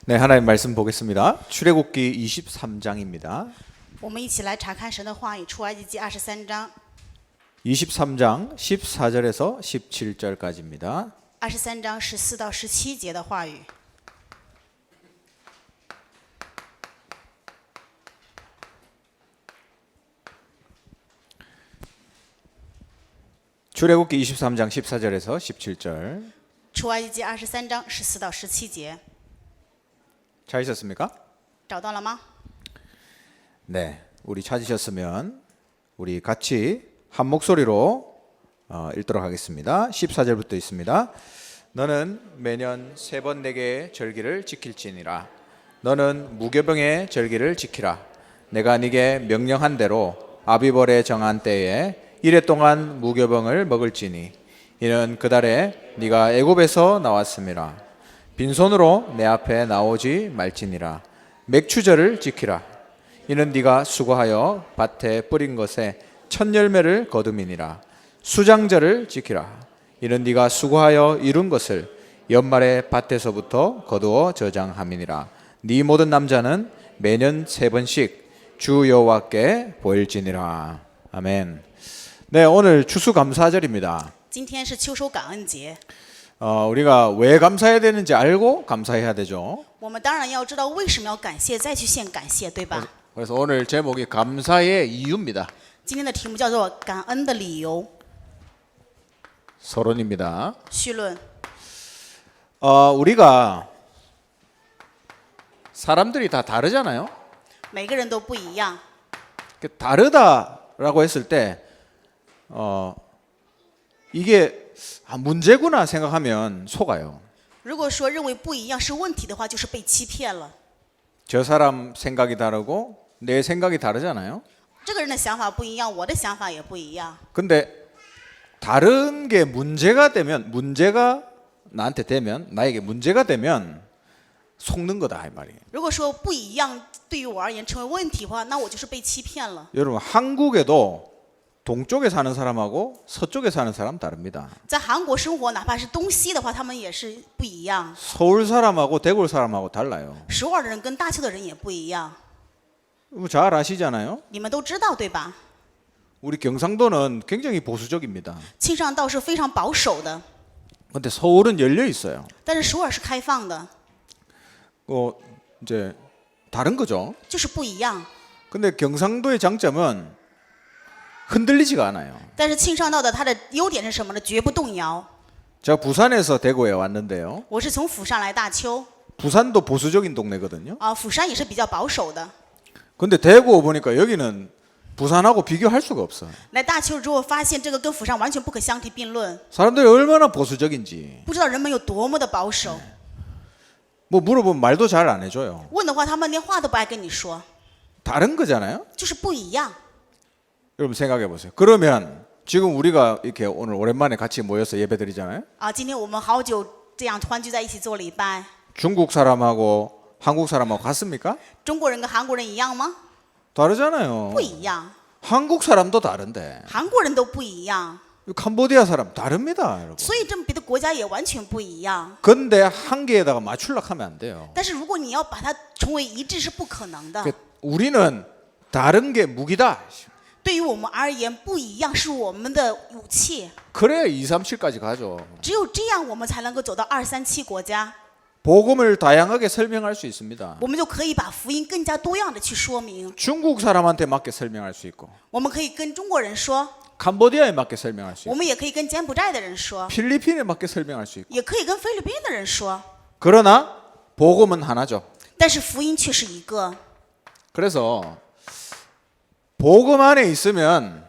네, 하나님 말씀 보겠습니다. 출애굽기 23장입니다. 我们一起来查看神的话语，出埃及记23章 23장 14절에서 17절까지입니다. 23章14到17节的话语。 출애굽기 23장 14절에서 17절. 出埃及记23章14到17节， 찾으셨습니까? 找到了吗？ 네, 우리 찾으셨으면 우리 같이 한 목소리로 읽도록 하겠습니다. 14절부터 있습니다. 너는 매년 3번 내게 절기를 지킬지니라. 너는 무교병의 절기를 지키라. 내가 네게 명령한 대로 아비벌에 정한 때에 이래 동안 무교병을 먹을지니 이는 그 달에 네가 애굽에서 나왔음이라. 빈손으로 내 앞에 나오지 말지니라. 맥추절을 지키라. 이는 네가 수고하여 밭에 뿌린 것에 첫 열매를 거둠이니라. 수장절을 지키라. 이는 네가 수고하여 이룬 것을 연말에 밭에서부터 거두어 저장함이니라. 네 모든 남자는 매년 3번씩 주 여호와께 보일지니라. 아멘. 네, 오늘 추수감사절입니다. 今天是秋收感恩节， 우리가 왜 감사해야 되는지 알고 감사해야 되죠. 我们当然要知道为什么要感谢，再去献感谢，对吧？ 그래서 오늘 제목이 감사의 이유입니다. 今天的题目叫做感恩的理由。 서론입니다. 绪论， 우리가 사람들이 다 다르잖아요. 每个人都不一样。 다르다라고 했을 때 이게 문제구나 생각하면 속아요. 如果说认为不一样是问题的话，就是被欺骗了。 저 사람 생각이 다르고 내 생각이 다르잖아요. 这个人的想法不一样，我的想法也不一样。 근데 다른 게 문제가 나한테 되면 나에게 문제가 되면 속는 거다 이 말이에요. 如果说不一样对于我而言成为问题的话，那我就是被欺骗了。 여러분 한국에도 동쪽에 사는 사람하고 서쪽에 사는 사람 다릅니다. 在韩国生活，哪怕是东西的话，他们也是不一样。 서울 사람하고 대구 사람하고 달라요. 首尔的人跟大邱的人也不一样， 잘 아시잖아요. 你们都知道对吧？ 우리 경상도는 굉장히 보수적입니다. 庆尚道是非常保守的， 근데 서울은 열려 있어요. 但是首尔是开放的， 이제 다른 거죠. 就是不一样。 근데 경상도의 장점은 흔들리지가 않아요. 但是庆尚道的它的优点是什么呢？绝不动摇。 제가 부산에서 대구에 왔는데요. 我是从釜山来大邱， 부산도 보수적인 동네거든요. 釜山也是比较保守的。 근데 대구 보니까 여기는 부산하고 비교할 수가 없어요. 来大邱之后发现这个跟釜山完全不可相提并论， 사람들이 얼마나 보수적인지 不知道人们有多么的保守。 뭐 물어보면 말도 잘 안 해줘요. 问的话，他们连话都不爱跟你说， 다른 거잖아요. 就是不一样。 여러분 생각해 보세요. 그러면 지금 우리가 이렇게 오늘 오랜만에 같이 모여서 예배드리잖아요. 今天我们好久这样团聚在一起做礼拜， 중국 사람하고 한국 사람하고 같습니까? 中国人跟韩国人一样吗？ 다르잖아요. 不一样， 한국 사람도 다른데 韩国人都不一样， 캄보디아 사람 다릅니다, 여러분. 所以这别的国家也完全不一样。 근데 한 개에다가 맞추려고 하면 안 돼요. 但是如果你要把它成为一致，是不可能的。 우리는 다른 게 무기다. 对于我们而言，不一样是我们的武器， 그래야 237까지 가죠. 只有这样，我们才能够走到237国家， 복음을 다양하게 설명할 수 있습니다. 我们就可以把福音更加多样的去说明。 중국 사람한테 맞게 설명할 수 있고 我们可以跟中国人说， 캄보디아에 맞게 설명할 수 我 있고 们也可以跟柬埔寨的人说， 필리핀에 맞게 설명할 수 있고 也可以跟菲律宾的人说， 그러나 복음은 하나죠. 但是福音却是一个。 그래서 복음 안에 있으면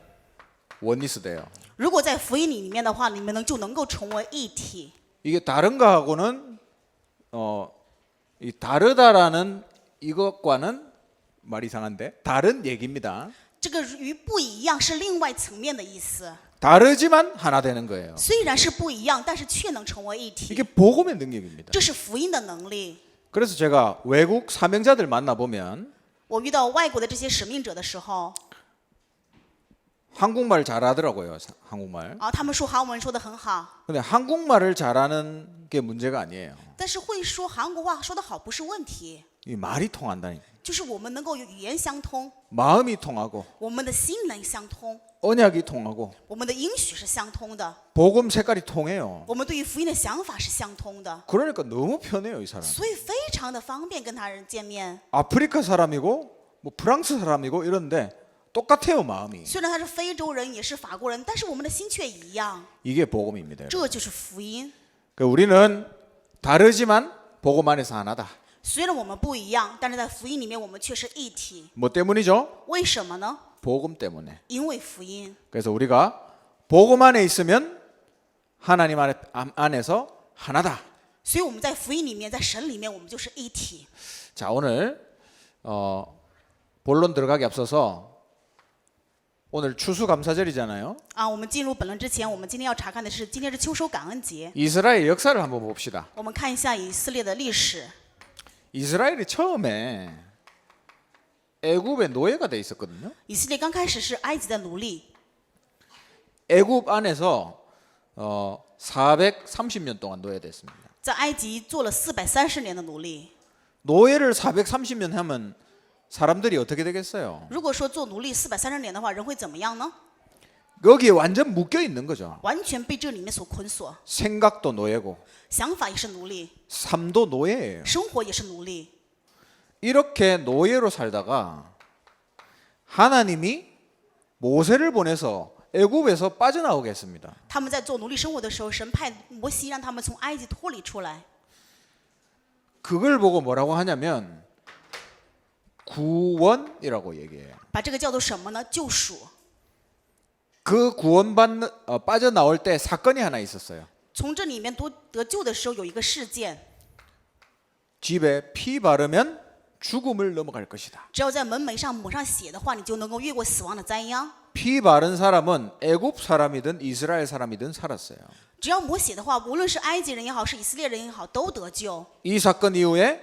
원리스 돼요. 如果在福音里面的话，你们就能够成为一体。 이게 다른 거하고는 이 다르다라는 이것과는 말 이상한데 다른 얘기입니다. 这个与不一样是另外层面的意思， 다르지만 하나 되는 거예요. 虽然是不一样，但是却能成为一 이게 体， 복음의 능력입니다. 这是福音的能力。 그래서 제가 외국 사명자들 만나 보면 我遇到外国的这些使命者的时候， 한국말 잘하더라고요. 한국말. 啊，他们说韩文说的很好， 근데 한국말을 잘하는 게 문제가 아니에요. 但是会说韩国话说得好不是问题， 이 말이 통한다니. 就是我们能够语言相通， 마음이 통하고 我们的心能相通， 언약이 통하고 我们的应许是相通的， 복음 색깔이 통해요. 我们对于福音的想法是相通的， 그러니까 너무 편해요, 이 사람. 所以非常的方便跟他人见面。 아프리카 사람이고 뭐 프랑스 사람이고 이런데 똑같아요, 마음이. 虽然他是非洲人，也是法国人，但是我们的心却一样， 이게 복음입니다. 这就是福音。 그러니까 우리는 다르지만 복음 안에서 하나다. 虽然我们不一样，但是在福音里面我们却是一体。 뭐 때문이죠? 为什么呢？ 복음 때문에. 因为福音。 그래서 우리가 복음 안에 있으면 하나님 안에서 하나다. 所以我们在福音里面，在神里面，我们就是一体。 자, 오늘 본론 들어가기 앞서서 오늘 추수감사절이잖아요. 啊，我们进入本论之前，我们今天要查看的是，今天是秋收感恩节。 이스라엘 역사를 한번 봅시다. 我们看一下以色列的历史。 이스라엘이 처음에 애굽의 노예가 돼 있었거든요. 以色列刚开始是埃及的奴隶， 애굽 안에서 430년 동안 노예됐습니다. 在埃及做了430年的奴隶。 노예를 430년 하면 사람들이 어떻게 되겠어요? 如果说做奴隶430年的话，人会怎么样呢？ 여기에 완전 묶여 있는 거죠. 完全被这里面所捆锁， 생각도 노예고 想法也是奴隶， 삶도 노예예요. 生活也是奴隶。 이렇게 노예로 살다가 하나님이 모세를 보내서 애굽에서 빠져나오게 했습니다. 他们在做奴隶生活的时候，神派摩西让他们从埃及脱离出来。 그걸 보고 뭐라고 하냐면 구원이라고 얘기해요. 把这个叫做什么呢？救赎。 그 구원받는 빠져나올 때 사건이 하나 있었어요. 从这里面得救的时候有一个事件， 집에 피 바르면 죽음을 넘어갈 것이다. 只要在门楣上抹上血的话，你就能够越过死亡的灾殃。 피 바른 사람은 애굽 사람이든 이스라엘 사람이든 살았어요. 只要抹血的话，无论是埃及人也好，是以色列人也好，都得救。 이 사건 이후에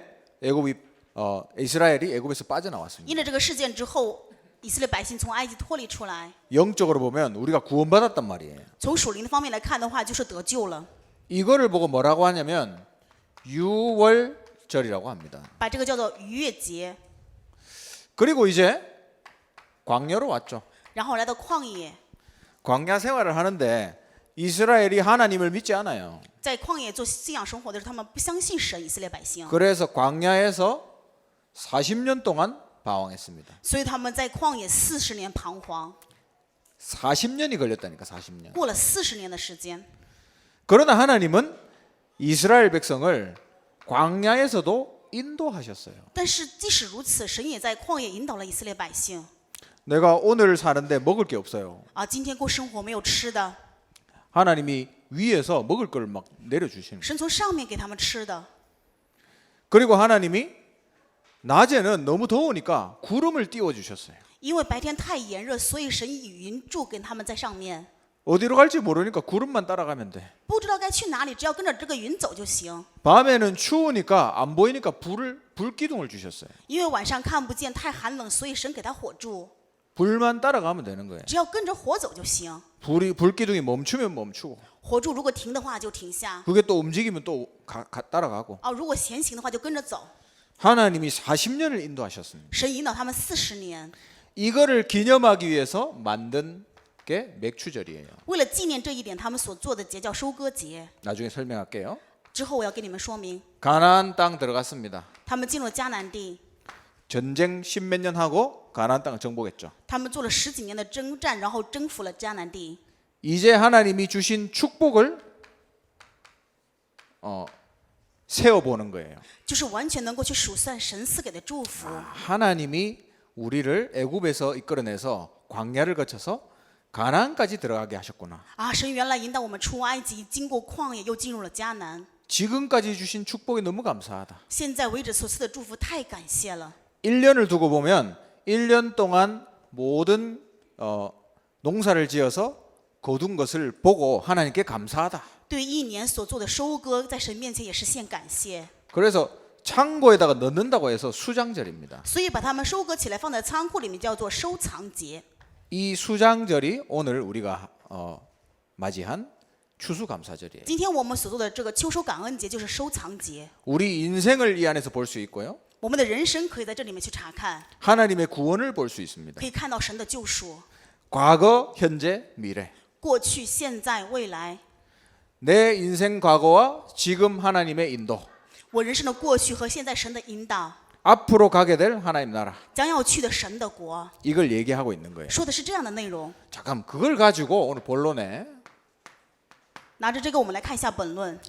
이스라엘이 애굽에서 빠져나왔습니다. 因着这个事件之后，以色列百姓从埃及脱离出来。 영적으로 보면 우리가 구원받았단 말이에요. 从属灵的方面来看的话，就是得救了。 이거를 보고 뭐라고 하냐면 유월절이라고 합니다. 把这个叫做逾越节， 그리고 이제 광야로 왔죠. 然后来到旷野， 광야 생활을 하는데 이스라엘이 하나님을 믿지 않아요. 在旷野做信仰生活的时候，他们不相信神，以色列百姓， 그래서 광야에서 40년 동안 방황했습니다. 所以他们在旷野40年彷徨， 40년이 걸렸다니까 40년. 过了40年的时间。 그러나 하나님은 이스라엘 백성을 광야에서도 인도하셨어요. 但是即使如此，神也在旷野引导了以色列百姓。 내가 오늘 사는데 먹을 게 없어요. 啊，今天过生活没有吃的， 하나님이 위에서 먹을 걸 막 내려주시는 거예요. 神从上面给他们吃的。 그리고 하나님이 낮에는 너무 더우니까 구름을 띄워주셨어요. 因为白天太炎热，所以神以云柱给他们在上面。 어디로 갈지 모르니까 구름만 따라가면 돼. 不知道该去哪里，只要跟着这个云走就行。 밤에는 추우니까 안 보이니까 불기둥을 주셨어요. 因为晚上看不见，太寒冷，所以神给他火柱， 불만 따라가면 되는 거예요. 只要跟着火走就行。 불기둥이 멈추면 멈추고 火柱如果停的话就停下， 그게 또 움직이면 또 따라가고 啊，如果前行的话就跟着走。 하나님이 40년을 인도하셨습니다. 神引导他们40年， 이거를 기념하기 위해서 만든 게 맥추절이에요. 为了纪念这一点，他们所做的节叫收割节。 나중에 설명할게요. 之后我要给你们说明， 가나안 땅 들어갔습니다. 他们进入了迦南地， 전쟁 10몇 년 하고 가나안 땅을 정복했죠. 他们做了10几年的征战，然后征服了迦南地。 이제 하나님이 주신 축복을 세어보는 거예요. 就是完全能够去数算神赐给的祝福。 하나님이 우리를 애굽에서 이끌어내서 광야를 거쳐서 가나안까지 들어가게 하셨구나. 啊，神原来引导我们出埃及，经过旷野，又进入了迦南。 지금까지 주신 축복이 너무 감사하다. 现在为止所赐的祝福太感谢了。 1년을 두고 보면 1년 동안 모든 농사를 지어서 거둔 것을 보고 하나님께 감사하다. 对于一年所做的收割，在神面前也是献感谢。 그래서 창고에다가 넣는다고 해서 수장절입니다. 所以把它们收割起来，放在仓库里面，叫做收藏节。이 수장절이 오늘 우리가 맞이한 추수감사절이에요. 今天我们所做的这个秋收感恩节就是收藏节， 우리 인생을 이 안에서 볼 수 있고요. 我们的人生可以在这里面去查看， 하나님의 구원을 볼 수 있습니다. 可以看到神的救赎， 과거, 현재, 미래. 过去、现在、未来。 내 인생 과거와 지금 하나님의 인도. 我人生的过去和现在神的引导， 앞으로 가게 될 하나님 나라. 将要去的神的国， 이걸 얘기하고 있는 거예요. 说的是这样的内容。 잠깐 그걸 가지고 오늘 본론에 拿着这个，我们来看一下本论，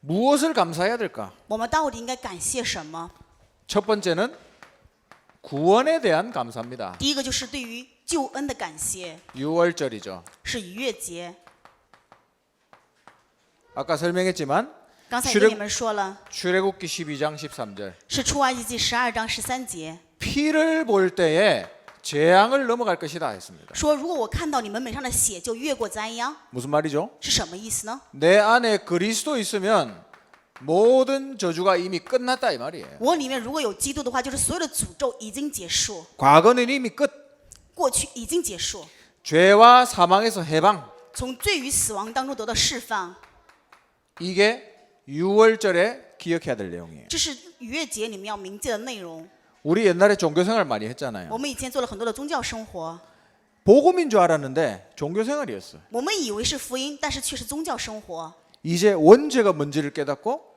무엇을 감사해야 될까? 我们到底应该感谢什么？ 첫 번째는 구원에 대한 감사입니다. 第一个就是对于救恩的感谢， 6월절이죠. 是逾越节。 아까 설명했지만 刚才也跟你们说了， 출애굽기 12장 13절. 是出埃及记12章13节， 피를 볼 때에 재앙을 넘어갈 것이다 했습니다. 说如果我看到你们门上的血就越过灾殃， 무슨 말이죠? 是什么意思呢？ 내 안에 그리스도 있으면 모든 저주가 이미 끝났다 이 말이에요. 我里面如果有基督的话，就是所有的诅咒已经结束， 과거는 이미 끝. 过去已经结束， 죄와 사망에서 해방. 从罪与死亡当中得到释放， 이게 6월절에 기억해야 될 내용이에요. 这是逾越节你们要铭记的内容。 우리 옛날에 종교생활 많이 했잖아요. 我们以前做了很多的宗教生活， 복음인 줄 알았는데 종교생활이었어요. 我们以为是福音，但是却是宗教生活。 이제 원죄가 뭔지를 깨닫고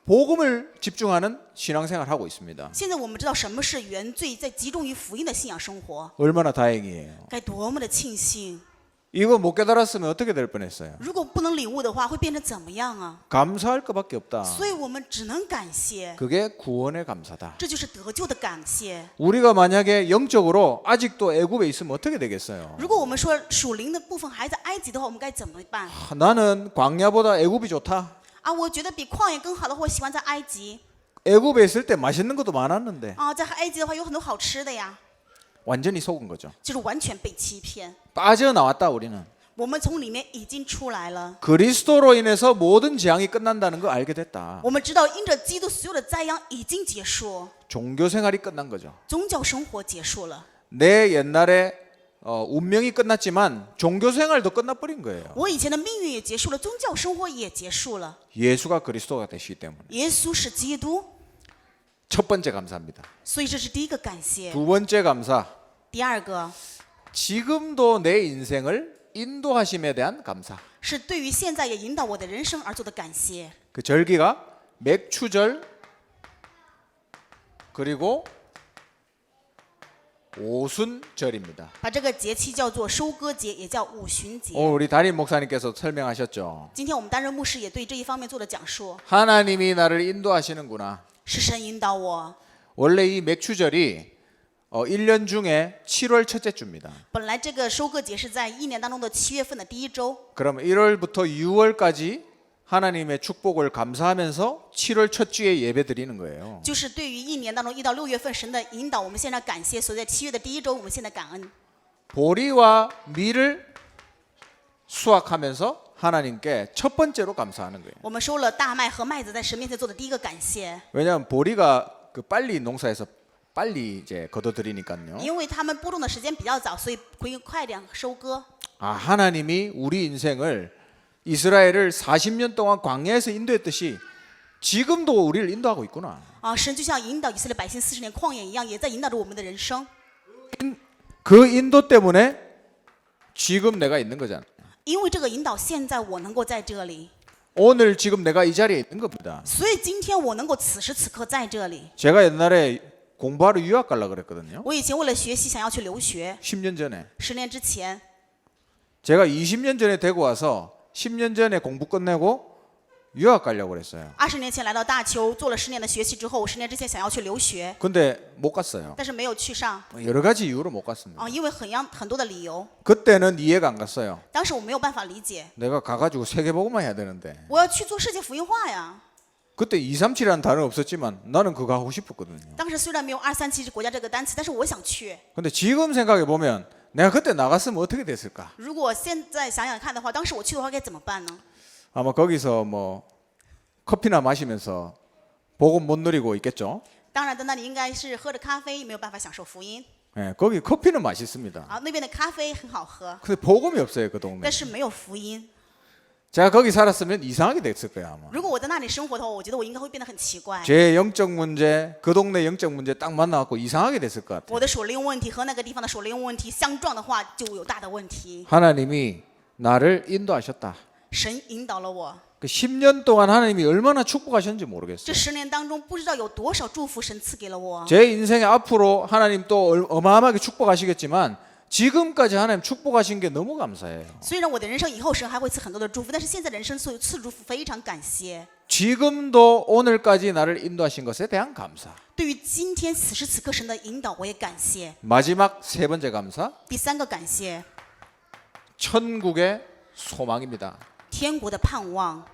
복음을 집중하는 신앙생활을 하고 있습니다. 现在我们知道什么是原罪，在集中于福音的信仰生活， 얼마나 다행이에요. 该多么的庆幸！ 이거 못 깨달았으면 어떻게 될 뻔했어요. 如果不能领悟的话，会变成怎么样啊？ 감사할 것밖에 없다. 所以我们只能感谢， 그게 구원의 감사다. 这就是得救的感谢。 우리가 만약에 영적으로 아직도 애굽에 있으면 어떻게 되겠어요? 如果我们说属灵的部分还在埃及的话，我们该怎么办 나는 광야보다 애굽이 좋다. 啊？我觉得比旷野更好的话，我喜欢在埃及 애굽에 있을 때 맛있는 것도 많았는데 啊，在埃及的话有很多好吃的呀， 완전히 속은 거죠. 就是完全被欺骗。 빠져나왔다 우리는. 我们从里面已经出来了， 그리스도로 인해서 모든 재앙이 끝난다는 거 알게 됐다. 我们知道因着基督所有的灾殃已经结束， 종교 생활이 끝난 거죠. 宗教生活结束了。 내 옛날에 운명이 끝났지만 종교 생활도 끝나버린 거예요. 我以前的命运也结束了，宗教生活也结束了。 예수가 그리스도가 되시기 때문에. 耶稣是基督， 첫 번째 감사합니다. 所以这是第一个感谢。 두 번째 감사. 第二个 지금도 내 인생을 인도하심에 대한 감사. 是对于现在也引导我的人生而做的感谢。 그 절기가 맥추절 그리고 오순절입니다. 把这个节期叫做收割节，也叫五旬节。 우리 담임 목사님께서 설명하셨죠. 今天我们担任牧师也对这一方面做了讲述， 하나님이 나를 인도하시는구나. 是神引导我。 원래 이 맥추절이 1년 중에 7월 첫째 주입니다. 本来这个收割节是在一年当中的7月份的第一周， 그러면 1월부터 6월까지 하나님의 축복을 감사하면서 7월 첫 주에 예배 드리는 거예요. 就是对于一年当中1到6月份神的引导，我们现在感谢，所以在7月的第一周，我们现在感恩。 보리와 밀을 수확하면서 하나님께 첫 번째로 감사하는 거예요. 我们收了大麦和麦子，在神面前做的第一个感谢， 왜냐하면 보리가 그 빨리 농사에서 빨리 이제 거둬들이니까요. 因为他们播种的时间比较早，所以会快点收割。 아, 하나님이 우리 인생을 이스라엘을 40년 동안 광야에서 인도했듯이 지금도 우리를 인도하고 있구나. 啊，神就像引导以色列百姓40年旷野一样，也在引导着我们的人生。 그 인도 때문에 지금 내가 있는 거잖아. 因为这个引导，现在我能够在这里， 오늘 지금 내가 이 자리에 있는 겁니다. 所以今天我能够此时此刻在这里。 제가 옛날에 공부하러 유학 가려고 그랬거든요. 我以前为了学习想要去留学， 10년 전에. 10年之前， 제가 20년 전에 대구 와서 10년 전에 공부 끝내고 유학 가려고 그랬어요. 20年前来到大邱，做了10年的学习之后，10年之前想要去留学， 근데 못 갔어요. 但是没有去上 여러 가지 이유로 못 갔습니다. 啊，因为很多的理由， 그때는 이해가 안 갔어요. 当时我没有办法理解， 내가 가가지고 세계복음만 해야 되는데 我要去做世界福音化呀。 그때 237이라는 단어 없었지만 나는 그거 하고 싶었거든요. 当时虽然没有237国家这个单词，但是我想去。 근데 지금 생각해 보면 내가 그때 나갔으면 어떻게 됐을까? 如果现在想想看的话，当时我去的话该怎么办呢？ 아마 거기서 뭐 커피나 마시면서 복음 못 누리고 있겠죠. 当然，在那里应该是喝着咖啡，没有办法享受福音。 예, 거기 커피는 맛있습니다. 啊，那边的咖啡很好喝， 근데 복음이 없어요, 그 동네. 但是没有福音。 제가 거기 살았으면 이상하게 됐을 거야 아마. 如果我在那里生活的话，我觉得我应该会变得很奇怪。 제 영적 문제, 그 동네 영적 문제 딱 만나갖고 이상하게 됐을 것 같아요. 我的属灵问题和那个地方的属灵问题相撞的话，就有大的问题。 하나님이 나를 인도하셨다. 神引导了我， 그 10년 동안 하나님이 얼마나 축복하셨는지 모르겠어요. 这10年当中不知道有多少祝福神赐给了我。 제 인생에 앞으로 하나님 또 어마어마하게 축복하시겠지만 지금까지 하나님 축복하신 게 너무 감사해요. 虽然我的人生以后神还会赐很多的祝福，但是现在人生所有赐祝福非常感谢。 지금도 오늘까지 나를 인도하신 것에 대한 감사. 对于今天此时此刻神的引导，我也感谢。 마지막 세 번째 감사, 第三个感谢， 천국의 소망입니다. 天国的盼望，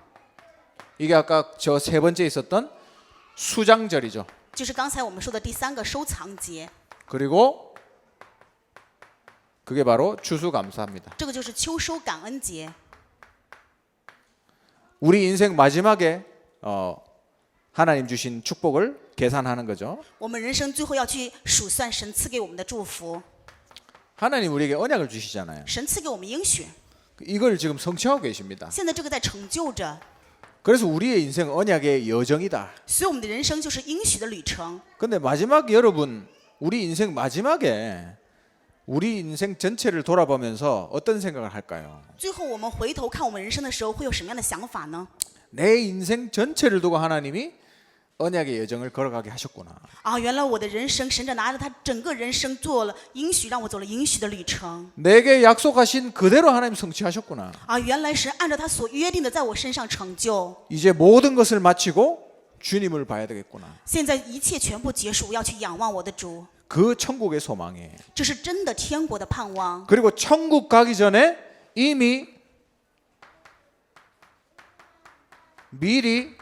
이게 아까 저 세 번째 있었던 수장절이죠. 就是刚才我们说的第三个收藏节， 그리고 그게 바로 추수감사입니다. 这个就是秋收感恩节。 우리 인생 마지막에 하나님 주신 축복을 계산하는 거죠. 我们人生最后要去数算神赐给我们的祝福， 하나님 우리에게 언약을 주시잖아요. 神赐给我们应许， 이걸 지금 성취하고 계십니다. 现在这个在成就着， 그래서 우리의 인생 언약의 여정이다. 所以我们的人生就是应许的旅程。 근데 마지막 여러분, 우리 인생 마지막에 우리 인생 전체를 돌아보면서 어떤 생각을 할까요? 最后我们回头看我们人生的时候，会有什么样的想法呢？ 내 인생 전체를 두고 하나님이 언약의 여정을 걸어가게 하셨구나. 啊，原来我的人生，神着拿着他整个人生做了应许，让我走了应许的旅程。 내게 약속하신 그대로 하나님 성취하셨구나. 啊，原来神按照他所约定的，在我身上成就。 이제 모든 것을 마치고 주님을 봐야 되겠구나. 现在一切全部结束，我要去仰望我的主， 그 천국의 소망에. 这是真的天国的盼望。 그리고 천국 가기 전에 이미 미리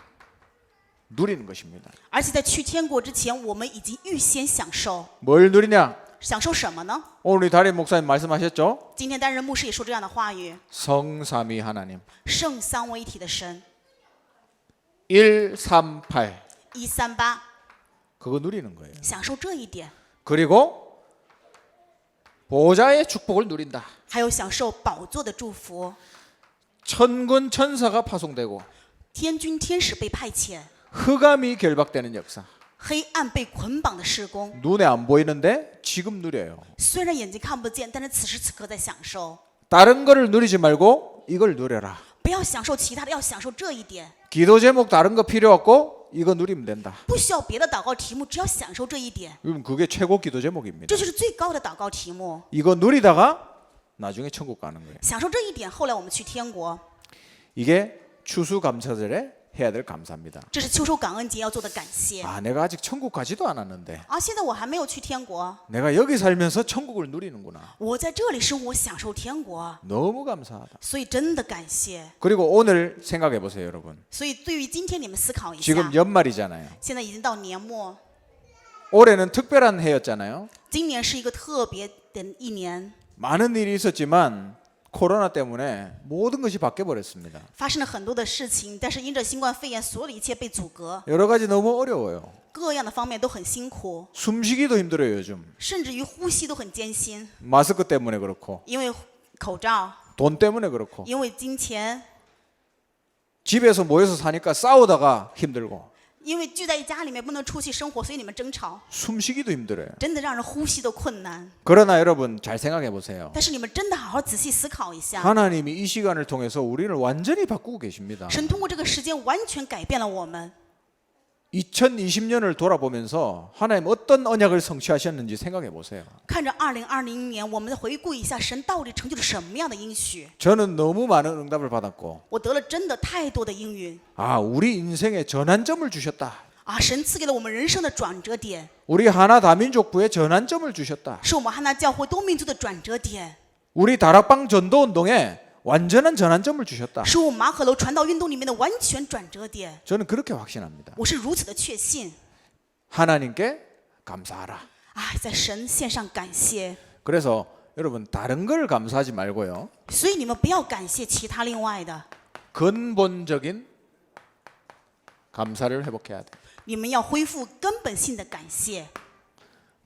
누리는 것입니다. 而且在去天国之前，我们已经预先享受。 뭘 누리냐? 享受什么呢？ 오늘 우리 다림 목사님 말씀하셨죠? 今天担任牧师也说这样的话语： 성삼위 하나님. 圣三位一体的神， 138. 138， 그거 누리는 거예요. 享受这一点， 그리고 보좌의 축복을 누린다. 还有享受宝座的祝福。 천군 천사가 파송되고 天军天使被派遣， 흑암이 결박되는 역사. 黑暗被捆绑的事工， 눈에 안 보이는데 지금 누려요. 虽然眼睛看不见，但是此时此刻在享受。 다른 거를 누리지 말고 이걸 누려라. 不要享受其他的，要享受这一点。 기도 제목 다른 거 필요 없고 이거 누리면 된다. 不需要别的祷告题目，只要享受这一点， 그럼 그게 최고 기도 제목입니다. 这就是最高的祷告题目。 이거 누리다가 나중에 천국 가는 거예요. 享受这一点，后来我们去天国， 이게 추수감사절에 해야 될 감사입니다. 这是秋收感恩节要做的感谢。 아, 내가 아직 천국 가지도 않았는데 啊，现在我还没有去天国， 내가 여기 살면서 천국을 누리는구나. 我在这里生活，享受天国， 너무 감사하다. 所以真的感谢。 그리고 오늘 생각해 보세요, 여러분. 所以对于今天你们思考一下， 지금 연말이잖아요. 现在已经到年末， 올해는 특별한 해였잖아요. 今年是一个特别的一年， 많은 일이 있었지만 코로나 때문에 모든 것이 바뀌어 버렸습니다. 发生了很多的事情，但是因着新冠肺炎，所有的一切被阻隔， 여러 가지 너무 어려워요. 各样的方面都很辛苦， 숨쉬기도 힘들어요, 요즘. 甚至于呼吸都很艰辛， 마스크 때문에 그렇고 因为口罩， 돈 때문에 그렇고 因为金钱， 집에서 모여서 사니까 싸우다가 힘들고 因为聚在家里面不能出去生活，所以你们争吵， 숨쉬기도 힘들어요. 真的让人呼吸都困难。 그러나 여러분 잘 생각해 보세요. 但是你们真的好好仔细思考一下， 하나님이 이 시간을 통해서 우리를 완전히 바꾸고 계십니다. 神通过这个时间完全改变了我们。 2020년을 돌아보면서 하나님 어떤 언약을 성취하셨는지 생각해 보세요. 看着2020年，我们再回顾一下神到底成就了什么样的应许。 저는 너무 많은 응답을 받았고 我得了真的太多的应允 아, 우리 인생에 전환점을 주셨다. 啊！神赐给了我们人生的转折点， 우리 하나 다민족부에 전환점을 주셨다. 是我们汉娜教会多民族的转折点， 우리 다락방 전도 운동에 완전한 전환점을 주셨다. 是我们马可楼传道运动里面的完全转折点。 저는 그렇게 확신합니다. 我是如此的确信 하나님께 감사하라. 啊，在神献上感谢。 그래서 여러분 다른 걸 감사하지 말고요. 所以你们不要感谢其他另外的， 근본적인 감사를 회복해야 돼. 你们要恢复根本性的感谢。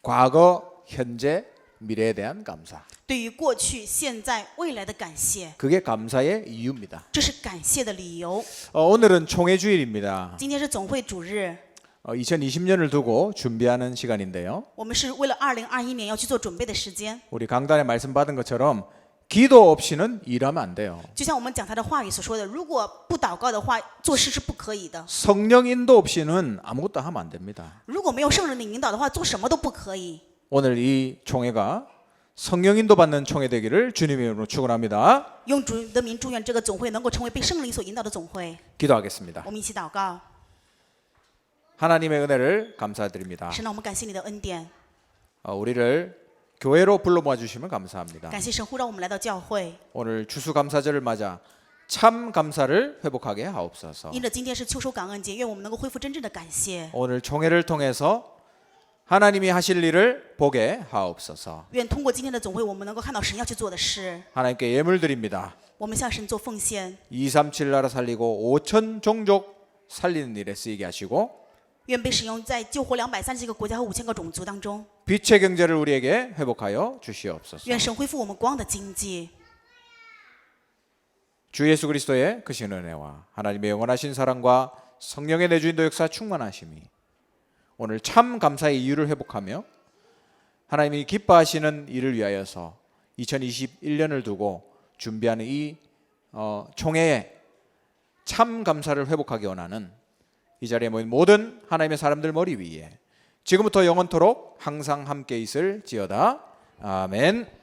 과거 현재, 미래에 대한 감사. 对于过去、现在、未来的感谢， 그게 감사의 이유입니다. 这是感谢的理由。 오늘은 총회 주일입니다. 今天是总会主日， 2020년을 두고 준비하는 시간인데요. 我们是为了2021年要去做准备的时间。 우리 강단에 말씀 받은 것처럼 기도 없이는 일하면 안 돼요. 就像我们讲他的话语所说的，如果不祷告的话，做事是不可以的。 성령 인도 없이는 아무것도 하면 안 됩니다. 如果没有圣人的引导的话，做什么都不可以。 오늘 이 총회가 성령 인도 받는 총회 되기를 주님의 이름으로 축원합니다. 用主的名祝愿这个总会能够成为被圣灵所引导的总会。 기도하겠습니다. 我们一起祷告。 하나님의 은혜를 감사드립니다. 神啊，我们感谢你的恩典， 우리를 교회로 불러 모아 주시면 감사합니다. 感谢神呼召我们来到教会。 오늘 추수감사절을 맞아 참 감사를 회복하게 하옵소서. 因着今天是秋收感恩节，愿我们能够恢复真正的感谢。 오늘 총회를 통해서 하나님이 하실 일을 보게 하옵소서. 愿通过今天的总会，我们能够看到神要去做的事。 하나님께 예물 드립니다. 我们向神做奉献， 237 나라 살리고 5천 종족 살리는 일에 쓰이게 하시고 愿被使用在救活230个国家和5000个种族当中。 빛의 경제를 우리에게 회복하여 주시옵소서. 愿神恢复我们光的经济。 주 예수 그리스도의 크신 은혜와 하나님의 영원하신 사랑과 성령의 내주인도 역사 충만하심이 오늘 참 감사의 이유를 회복하며 하나님이 기뻐하시는 일을 위하여서 2021년을 두고 준비하는 이 총회에 참 감사를 회복하기 원하는 이 자리에 모인 모든 하나님의 사람들 머리 위에 지금부터 영원토록 항상 함께 있을지어다. 아멘.